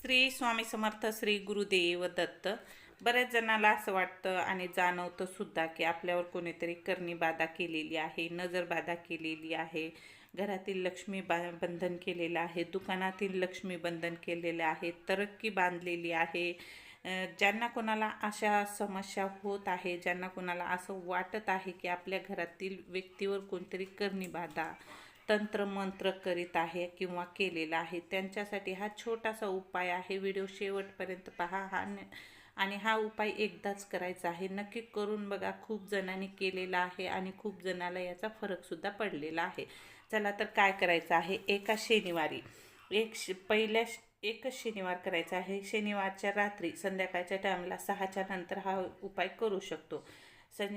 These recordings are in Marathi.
श्री स्वामी समर्थ श्री गुरुदेव दत्त. बऱ्याच जणाला असं वाटतं आणि जाणवतं सुद्धा की आपल्यावर कोणीतरी करणी बाधा केलेली आहे, नजर बाधा केलेली आहे, घरातील लक्ष्मी बंधन केलेलं आहे, दुकानातील लक्ष्मी बंधन केलेलं आहे, तरक्की बांधलेली आहे. ज्यांना कोणाला अशा समस्या होत आहे, ज्यांना कोणाला असं वाटत आहे की आपल्या घरातील व्यक्तीवर कोणतरी करणी बाधा तंत्रमंत्र करीत आहे किंवा केलेला आहे, त्यांच्यासाठी हा छोटासा उपाय आहे. व्हिडिओ शेवटपर्यंत पहा. आणि हा उपाय एकदाच करायचा आहे. नक्की करून बघा. खूप जणांनी केलेला आहे आणि खूप जणाला याचा फरकसुद्धा पडलेला आहे. चला तर काय करायचं आहे. एका शनिवारी एकच शनिवार करायचा आहे. शनिवारच्या रात्री संध्याकाळच्या टायमला 6च्या नंतर हा उपाय करू शकतो.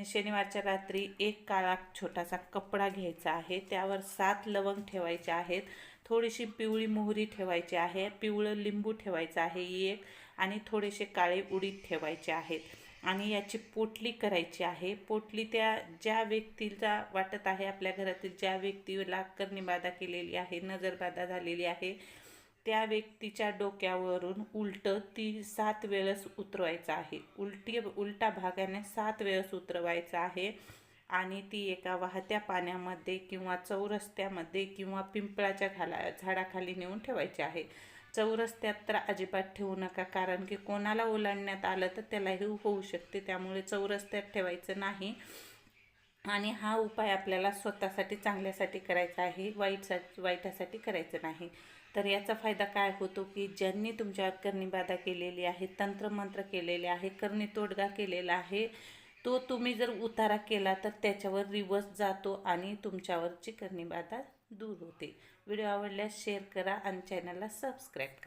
शनिवारच्या रात्री एक काळा छोटासा कपडा घ्यायचा आहे. त्यावर 7 लवंग ठेवायचे आहेत. थोडीशी पिवळी मोहरी ठेवायची आहे. पिवळं लिंबू ठेवायचं आहे एक, आणि थोडेसे काळे उडीद ठेवायचे आहेत. आणि याची पोटली करायची आहे. पोटली त्या ज्या व्यक्तीला वाटत आहे आपल्या घरातील ज्या व्यक्तीला करणी केलेली आहे, नजरबाधा झालेली आहे, त्या व्यक्तीच्या डोक्यावरून ती 7 वेळेस उतरवायचं आहे. उलटा भागाने 7 वेळेस उतरवायचं आहे. आणि ती एका वाहत्या पाण्यामध्ये किंवा चौरस्त्यामध्ये किंवा पिंपळाच्या झाडाखाली नेऊन ठेवायची आहे. चौरस्त्यात तर अजिबात ठेवू नका, कारण की कोणाला ओलांडण्यात आलं तर त्यालाही होऊ शकते. त्यामुळे चौरस्त्यात ठेवायचं नाही. आणि हा उपाय आपल्याला स्वतःसाठी चांगल्यासाठी करायचा आहे, वाईटासाठी करायचं नाही. तर याचा फायदा काय होतो की ज्यांनी तुमच्यावर करणी केलेली आहे, तंत्रमंत्र केलेले आहे, करणी तोडगा केलेला आहे, तो तुम्ही जर उतारा केला तर त्याच्यावर रिवर्स जातो आणि तुमच्यावरची करणी दूर होते. व्हिडिओ आवडल्यास शेअर करा आणि चॅनलला सबस्क्राईब करा.